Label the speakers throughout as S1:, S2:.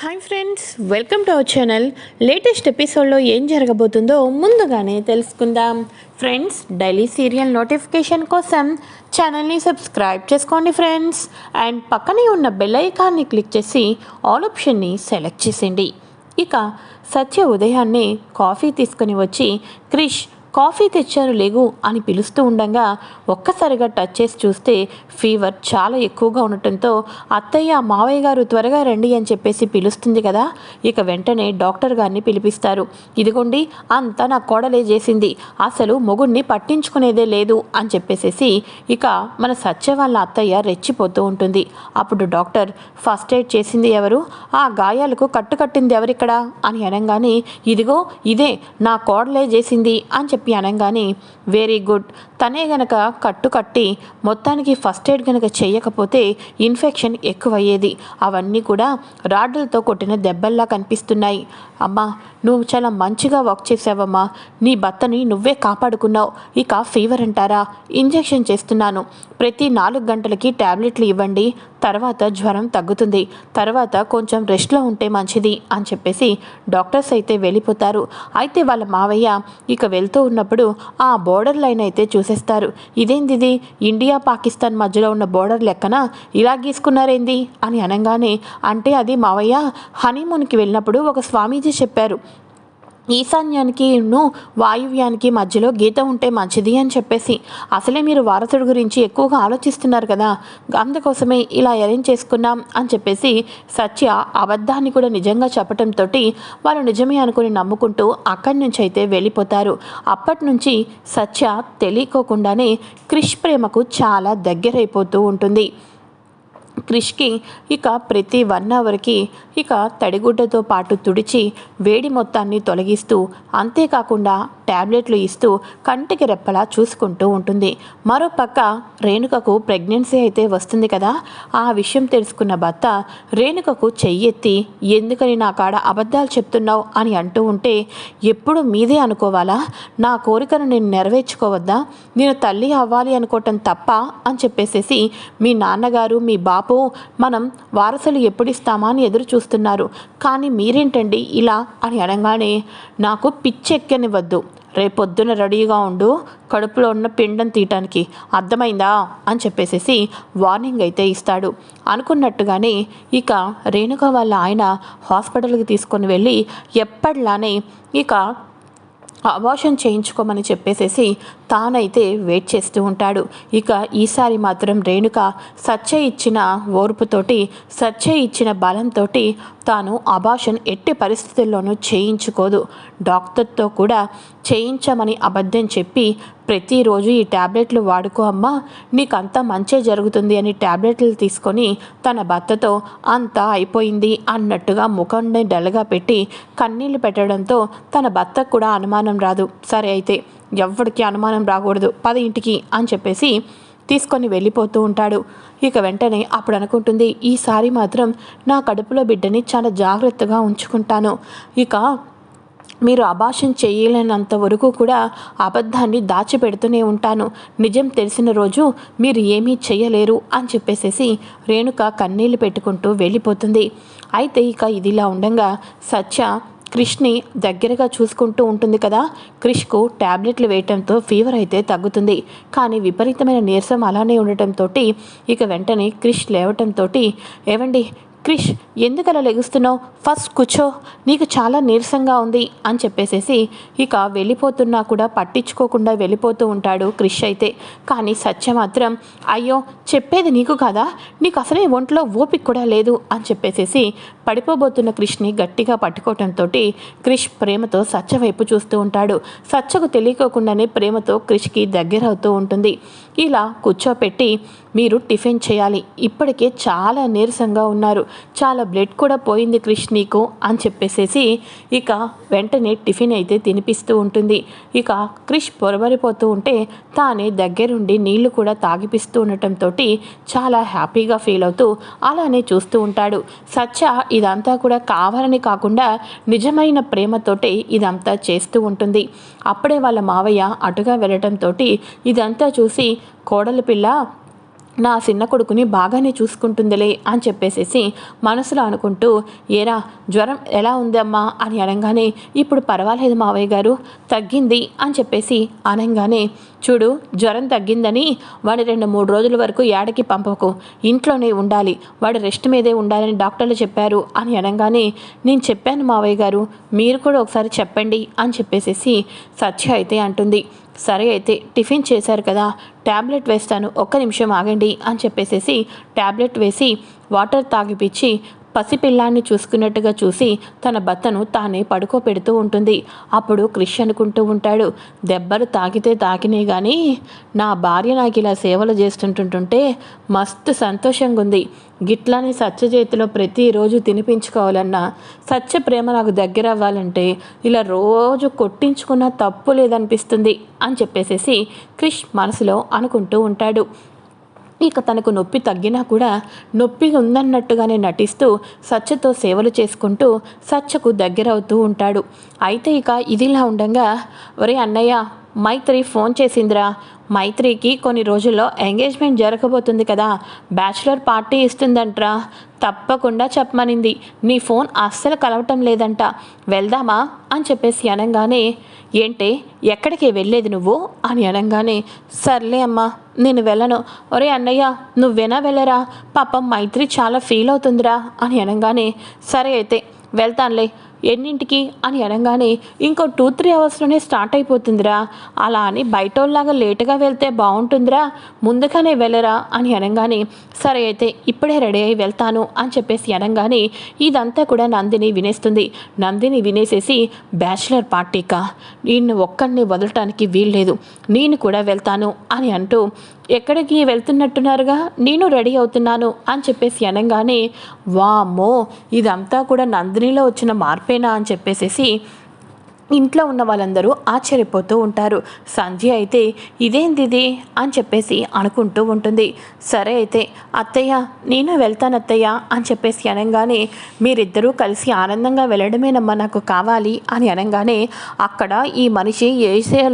S1: Hi friends, welcome to our channel. Latest ఎపిసోడ్లో ఏం జరగబోతుందో ముందుగానే తెలుసుకుందాం. ఫ్రెండ్స్, డైలీ సీరియల్ నోటిఫికేషన్ కోసం ఛానల్ని సబ్స్క్రైబ్ చేసుకోండి ఫ్రెండ్స్. అండ్ పక్కనే ఉన్న బెల్ ఐకాన్ని క్లిక్ చేసి ఆల్ ఆప్షన్ని సెలెక్ట్ చేసేయండి. ఇక సత్య ఉదయాన్నే కాఫీ తీసుకుని వచ్చి క్రిష్ కాఫీ తెచ్చారు లేగు అని పిలుస్తూ ఉండగా ఒక్కసారిగా టచ్ చేసి చూస్తే ఫీవర్ చాలా ఎక్కువగా ఉండటంతో అత్తయ్య మావయ్య గారు త్వరగా రండి అని చెప్పేసి పిలుస్తుంది కదా. ఇక వెంటనే డాక్టర్ గారిని పిలిపిస్తారు. ఇదిగోండి, అంతా నా కోడలే చేసింది, అసలు మొగుడిని పట్టించుకునేదే లేదు అని చెప్పేసేసి ఇక మన సత్య వాళ్ళ అత్తయ్య రెచ్చిపోతూ ఉంటుంది. అప్పుడు డాక్టర్, ఫస్ట్ ఎయిడ్ చేసింది ఎవరు, ఆ గాయాలకు కట్టుకట్టింది ఎవరిక్కడ అని అనగానే ఇదిగో ఇదే నా కోడలే చేసింది అని చెప్పి అనగానే వెరీ గుడ్, తనే గనక కట్టి మొత్తానికి ఫస్ట్ ఎయిడ్ గనక చేయకపోతే ఇన్ఫెక్షన్ ఎక్కువయ్యేది. అవన్నీ కూడా రాడ్లతో కొట్టిన దెబ్బల్లా కనిపిస్తున్నాయి. అమ్మా, నువ్వు చాలా మంచిగా వర్క్ చేసావమ్మా, నీ భర్తని నువ్వే కాపాడుకున్నావు. ఇక ఫీవర్ అంటారా, ఇంజెక్షన్ చేస్తున్నాను, ప్రతి 4 గంటలకి ట్యాబ్లెట్లు ఇవ్వండి, తర్వాత జ్వరం తగ్గుతుంది, తర్వాత కొంచెం రెస్ట్లో ఉంటే మంచిది అని చెప్పేసి డాక్టర్స్ అయితే వెళ్ళిపోతారు. అయితే వాళ్ళ మావయ్య ఇక వెళ్తూ ఉన్నప్పుడు ఆ బోర్డర్ లైన్ అయితే చూసేస్తారు. ఇదేంది, ఇండియా పాకిస్తాన్ మధ్యలో ఉన్న బోర్డర్ లెక్కన ఇలా గీసుకున్నారేంది అని అనగానే, అంటే అది మావయ్య హనీమూన్కి వెళ్ళినప్పుడు ఒక స్వామీజీ చెప్పారు, ఈశాన్యానికి వాయువ్యానికి మధ్యలో గీత ఉంటే మంచిది అని చెప్పేసి. అసలే మీరు వారసుడి గురించి ఎక్కువగా ఆలోచిస్తున్నారు కదా, అందుకోసమే ఇలా అరేంజ్ చేసుకున్నాం అని చెప్పేసి సత్య అబద్ధాన్ని కూడా నిజంగా చెప్పడంతో వాళ్ళు నిజమే అనుకుని నమ్ముకుంటూ అక్కడి నుంచి అయితే వెళ్ళిపోతారు. అప్పటి నుంచి సత్య తెలియకోకుండానే క్రిష్ ప్రేమకు చాలా దగ్గరైపోతూ ఉంటుంది. క్రిష్కి ఇక ప్రతి 1 అవర్కి ఇక తడిగుడ్డతో పాటు తుడిచి వేడి మొత్తాన్ని తొలగిస్తూ, అంతేకాకుండా ట్యాబ్లెట్లు ఇస్తూ కంటికి రెప్పలా చూసుకుంటూ ఉంటుంది. మరోపక్క రేణుకకు ప్రెగ్నెన్సీ అయితే వస్తుంది కదా. ఆ విషయం తెలుసుకున్న భర్త రేణుకకు చెయ్యెత్తి, ఎందుకని నా కాడ అబద్ధాలు చెప్తున్నావు అని అంటూ ఉంటే, ఎప్పుడు మీదే అనుకోవాలా, నా కోరికను నేను నెరవేర్చుకోవద్దా, నేను తల్లి అవ్వాలి అనుకోవటం తప్ప అని చెప్పేసేసి మీ నాన్నగారు మీ బాపు మనం వారసులు ఎప్పుడు ఇస్తామా అని ఎదురు చూస్తున్నారు, కానీ మీరేంటండి ఇలా అని అనగానే, నాకు పిచ్చెక్కనివ్వద్దు, రేపొద్దున రెడీగా ఉండు, కడుపులో ఉన్న పిండం తీయటానికి, అర్థమైందా అని చెప్పేసేసి వార్నింగ్ అయితే ఇస్తాడు. అనుకున్నట్టుగానే ఇక రేణుక వాళ్ళ ఆయన హాస్పిటల్కి తీసుకొని వెళ్ళి ఎప్పటిలానే ఇక అబార్షన్ చేయించుకోమని చెప్పేసేసి తానైతే వెయిట్ చేస్తూ ఉంటాడు. ఇక ఈసారి మాత్రం రేణుక సత్య ఇచ్చిన ఓర్పుతోటి, సత్య ఇచ్చిన బలంతో తాను అబార్షన్ ఎట్టి పరిస్థితుల్లోనూ చేయించుకోదు. డాక్టర్తో కూడా చేయించమని అబద్ధం చెప్పి, ప్రతిరోజు ఈ ట్యాబ్లెట్లు వాడుకో అమ్మా, నీకంతా మంచే జరుగుతుంది అని ట్యాబ్లెట్లు తీసుకొని తన భర్తతో అంతా అయిపోయింది అన్నట్టుగా ముఖాన్ని డల్గా పెట్టి కన్నీళ్లు పెట్టడంతో తన భర్తకు కూడా అనుమానం రాదు. సరే అయితే ఎవరికి అనుమానం రాకూడదు, 10 ఇంటికి అని చెప్పేసి తీసుకొని వెళ్ళిపోతూ ఉంటాడు. ఇక వెంటనే అప్పుడు అనుకుంటుంది, ఈసారి మాత్రం నా కడుపులో బిడ్డని చాలా జాగ్రత్తగా ఉంచుకుంటాను, ఇక మీరు అబార్షన్ చేయలేనంత వరకు కూడా అబద్ధాన్ని దాచిపెడుతూనే ఉంటాను, నిజం తెలిసిన రోజు మీరు ఏమీ చేయలేరు అని చెప్పేసేసి రేణుక కన్నీళ్లు పెట్టుకుంటూ వెళ్ళిపోతుంది. అయితే ఇక ఇదిలా ఉండగా సత్య క్రిష్ని దగ్గరగా చూసుకుంటూ ఉంటుంది కదా. క్రిష్కు ట్యాబ్లెట్లు వేయటంతో ఫీవర్ అయితే తగ్గుతుంది, కానీ విపరీతమైన నీరసం అలానే ఉండటంతో ఇక వెంటనే క్రిష్ లేవటంతో, ఏవండి క్రిష్, ఎందుకలా లెగుస్తున్నావు, ఫస్ట్ కూర్చో, నీకు చాలా నీరసంగా ఉంది అని చెప్పేసేసి ఇక వెళ్ళిపోతున్నా కూడా పట్టించుకోకుండా వెళ్ళిపోతూ ఉంటాడు క్రిష్ అయితే. కానీ సత్య మాత్రం, అయ్యో చెప్పేది నీకు కదా, నీకు అసలే ఒంట్లో ఓపిక కూడా లేదు అని చెప్పేసేసి పడిపోబోతున్న క్రిష్ని గట్టిగా పట్టుకోవటంతో క్రిష్ ప్రేమతో సత్య వైపు చూస్తూ ఉంటాడు. సత్యకు తెలియకోకుండానే ప్రేమతో క్రిష్కి దగ్గర అవుతూ ఉంటుంది. ఇలా కూర్చోపెట్టి, మీరు టిఫిన్ చేయాలి, ఇప్పటికే చాలా నీరసంగా ఉన్నారు, చాలా బ్లడ్ కూడా పోయింది క్రిష్ నీకు అని చెప్పేసేసి ఇక వెంటనే టిఫిన్ అయితే తినిపిస్తూ ఉంటుంది. ఇక క్రిష్ పొరబడిపోతూ ఉంటే తానే దగ్గరుండి నీళ్లు కూడా తాగిపిస్తూ ఉండటంతో చాలా హ్యాపీగా ఫీల్ అవుతూ అలానే చూస్తూ ఉంటాడు. సత్య ఇదంతా కూడా కావాలని కాకుండా నిజమైన ప్రేమతోటే ఇదంతా చేస్తూ ఉంటుంది. అప్పుడే వాళ్ళ మావయ్య అటుగా వెళ్ళటంతో ఇదంతా చూసి, కోడలి పిల్ల నా చిన్న కొడుకుని బాగానే చూసుకుంటుందిలే అని చెప్పేసేసి మనసులో అనుకుంటూ, ఏరా జ్వరం ఎలా ఉందమ్మా అని అనగానే, ఇప్పుడు పర్వాలేదు మావయ్య గారు, తగ్గింది అని చెప్పేసి అనగానే, చూడు జ్వరం తగ్గిందని వాడి 2-3 రోజుల వరకు ఏడకి పంపకు, ఇంట్లోనే ఉండాలి, వాడు రెస్ట్ మీదే ఉండాలని డాక్టర్లు చెప్పారు అని అనగానే, నేను చెప్పాను మావయ్య గారు, మీరు కూడా ఒకసారి చెప్పండి అని చెప్పేసేసి సత్య అయితే అంటుంది. సరే అయితే టిఫిన్ చేశారు కదా, ట్యాబ్లెట్ వేస్తాను, ఒక్క నిమిషం ఆగండి అని చెప్పేసేసి ట్యాబ్లెట్ వేసి వాటర్ తాగిపిచ్చి పసిపిల్లాన్ని చూసుకున్నట్టుగా చూసి తన భర్తను తానే పడుకోపెడుతూ ఉంటుంది. అప్పుడు క్రిష్ అనుకుంటూ ఉంటాడు, దెబ్బలు తాకితే తాకినే కానీ నా భార్య నాకు ఇలా సేవలు చేస్తుంటుంటే మస్తు సంతోషంగా ఉంది. గిట్లానే సత్య చేతిలో ప్రతిరోజు తినిపించుకోవాలన్నా, సత్య ప్రేమ నాకు దగ్గర అవ్వాలంటే ఇలా రోజు కొట్టించుకున్న తప్పు లేదనిపిస్తుంది అని చెప్పేసేసి క్రిష్ మనసులో అనుకుంటూ ఉంటాడు. ఇక తనకు నొప్పి తగ్గినా కూడా నొప్పి ఉందన్నట్టుగానే నటిస్తూ సత్యతో సేవలు చేసుకుంటూ సత్యకు దగ్గరవుతూ ఉంటాడు. అయితే ఇక ఇదిలా ఉండగా, ఒరే అన్నయ్య, మైత్రి ఫోన్ చేసిందిరా, మైత్రికి కొన్ని రోజుల్లో ఎంగేజ్మెంట్ జరగబోతుంది కదా, బ్యాచులర్ పార్టీ ఇస్తుందంట్రా, తప్పకుండా చెప్పమనింది, నీ ఫోన్ అస్సలు కలవటం లేదంట, వెళ్దామా అని చెప్పేసి అనగానే, ఏంటే ఎక్కడికి వెళ్ళేది నువ్వు అని అనగానే, సర్లే అమ్మా నేను వెళ్ళను. ఒరే అన్నయ్య నువ్వేనా వెళ్ళరా, పాపం మైత్రి చాలా ఫీల్ అవుతుందిరా అని అనగానే, సరే అయితే వెళ్తానులే, ఎన్నింటికి అని అనగానే, ఇంకో 2-3 అవర్స్లోనే స్టార్ట్ అయిపోతుందిరా, అలా అని బయటోళ్ళలాగా లేటుగా వెళ్తే బాగుంటుందిరా, ముందుగానే వెళ్ళరా అని అనగానే, సరే అయితే ఇప్పుడే రెడీ అయి వెళ్తాను అని చెప్పేసి అనగానే, ఇదంతా కూడా నందిని వినేస్తుంది. నందిని వినేసేసి, బ్యాచులర్ పార్టీకా, నిన్ను ఒక్కడిని వదలటానికి వీల్లేదు, నేను కూడా వెళ్తాను అని అంటూ, ఎక్కడికి వెళ్తున్నట్టున్నారుగా, నేను రెడీ అవుతున్నాను అని చెప్పేసి అనగానే, వామ్మో ఇదంతా కూడా నందినిలో వచ్చిన మార్పేనా అని చెప్పేసేసి ఇంట్లో ఉన్న వాళ్ళందరూ ఆశ్చర్యపోతూ ఉంటారు. సంధ్య అయితే ఇదేంటిది అని చెప్పేసి అనుకుంటూ ఉంటుంది. సరే అయితే అత్తయ్య నేను వెళ్తాను అత్తయ్య అని చెప్పేసి అనగానే, మీరిద్దరూ కలిసి ఆనందంగా వెళ్ళడమేనమ్మా నాకు కావాలి అని అనగానే, అక్కడ ఈ మనిషి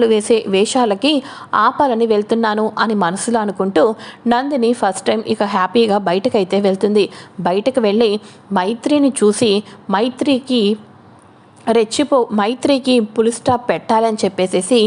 S1: వేసే వేషాలకి ఆపాలని వెళ్తున్నాను అని మనసులో అనుకుంటూ నందిని ఫస్ట్ టైం ఇక హ్యాపీగా బయటకైతే వెళ్తుంది. బయటకు వెళ్ళి మైత్రిని చూసి మైత్రికి పులి స్టాప్ పెట్టాలని చెప్పేసేసి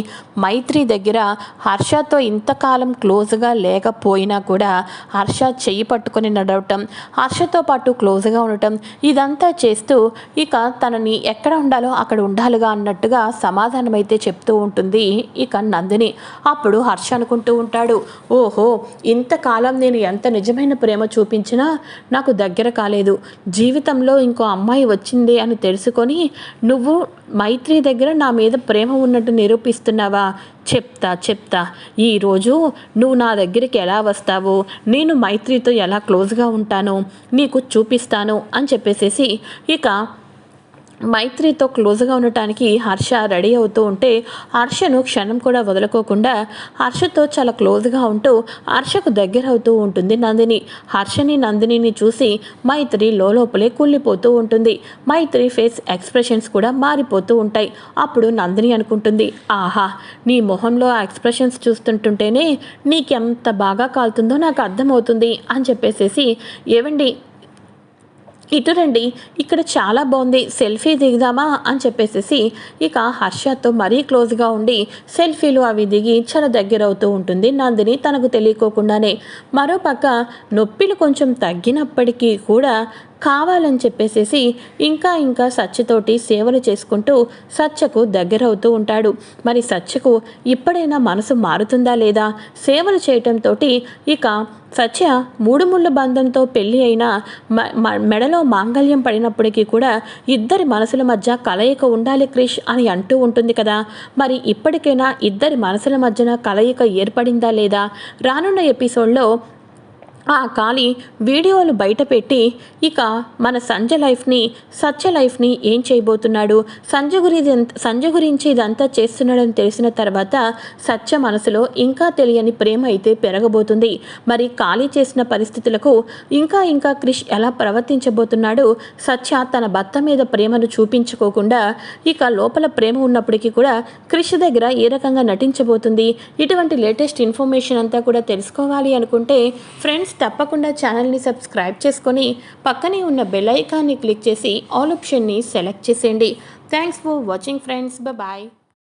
S1: మైత్రి దగ్గర హర్షతో ఇంతకాలం క్లోజ్గా లేకపోయినా కూడా హర్ష చెయ్యి పట్టుకొని నడవటం, హర్షతో పాటు క్లోజ్గా ఉండటం, ఇదంతా చేస్తూ ఇక తనని ఎక్కడ ఉండాలో అక్కడ ఉండాలిగా అన్నట్టుగా సమాధానం అయితే చెప్తూ ఉంటుంది ఇక నందిని. అప్పుడు హర్ష అనుకుంటూ ఉంటాడు, ఓహో ఇంతకాలం నేను ఎంత నిజమైన ప్రేమ చూపించినా నాకు దగ్గర కాలేదు, జీవితంలో ఇంకో అమ్మాయి వచ్చింది అని తెలుసుకొని నువ్వు మైత్రి దగ్గర నా మీద ప్రేమ ఉన్నట్టు నిరూపిస్తున్నావా, చెప్తా ఈరోజు నువ్వు నా దగ్గరికి ఎలా వస్తావో, నేను మైత్రితో ఎలా క్లోజ్గా ఉంటానో నీకు చూపిస్తాను అని చెప్పేసేసి ఇక మైత్రితో క్లోజ్గా ఉండటానికి హర్ష రెడీ అవుతూ ఉంటే, హర్షను క్షణం కూడా వదులుకోకుండా హర్షతో చాలా క్లోజ్గా ఉంటూ హర్షకు దగ్గర అవుతూ ఉంటుంది నందిని. నందినిని చూసి మైత్రి లోపలే కుళ్ళిపోతూ ఉంటుంది. మైత్రి ఫేస్ ఎక్స్ప్రెషన్స్ కూడా మారిపోతూ ఉంటాయి. అప్పుడు నందిని అనుకుంటుంది, ఆహా నీ మొహంలో ఆ ఎక్స్ప్రెషన్స్ చూస్తుంటుంటేనే నీకెంత బాగా కాలుతుందో నాకు అర్థమవుతుంది అని చెప్పేసేసి, ఏవండి ఇటు రండి, ఇక్కడ చాలా బాగుంది, సెల్ఫీ దిగుదామా అని చెప్పేసేసి ఇక హర్షతో మరీ క్లోజ్గా ఉండి సెల్ఫీలు అవి దిగి చాలా దగ్గర అవుతూ ఉంటుంది నందిని తనకు తెలియకోకుండానే. మరోపక్క నొప్పిలు కొంచెం తగ్గినప్పటికీ కూడా కావాలని చెప్పేసేసి ఇంకా సత్యతోటి సేవలు చేసుకుంటూ సత్యకు దగ్గరవుతూ ఉంటాడు. మరి సత్యకు ఇప్పుడైనా మనసు మారుతుందా లేదా? సేవలు చేయటంతో ఇక సత్య 3 ముళ్ళ బంధంతో పెళ్ళి అయినా మెడలో మాంగళ్యం పడినప్పటికీ కూడా ఇద్దరి మనసుల మధ్య కలయిక ఉండాలి క్రిష్ అని అంటూ ఉంటుంది కదా. మరి ఇప్పటికైనా ఇద్దరి మనసుల మధ్యన కలయిక ఏర్పడిందా లేదా? రానున్న ఎపిసోడ్లో ఆ కాళీ వీడియోలు బయటపెట్టి ఇక మన సత్య లైఫ్ని ఏం చేయబోతున్నాడు, సంజయ్ గురించి ఇదంతా చేస్తున్నాడని తెలిసిన తర్వాత సత్య మనసులో ఇంకా తెలియని ప్రేమ అయితే పెరగబోతుంది. మరి కాళీ చేసిన పరిస్థితులకు ఇంకా క్రిష్ ఎలా ప్రవర్తించబోతున్నాడు, సత్య తన భర్త మీద ప్రేమను చూపించుకోకుండా ఇక లోపల ప్రేమ ఉన్నప్పటికీ కూడా క్రిష్ దగ్గర ఏ రకంగా నటించబోతుంది, ఇటువంటి లేటెస్ట్ ఇన్ఫర్మేషన్ అంతా కూడా తెలుసుకోవాలి అనుకుంటే ఫ్రెండ్స్ తప్పకుండా ఛానల్ని సబ్స్క్రైబ్ చేసుకొని పక్కనే ఉన్న బెల్ ఐకాన్ని క్లిక్ చేసి ఆల్ ఆప్షన్ని సెలెక్ట్ చేసేయండి. Thanks for watching friends. Bye.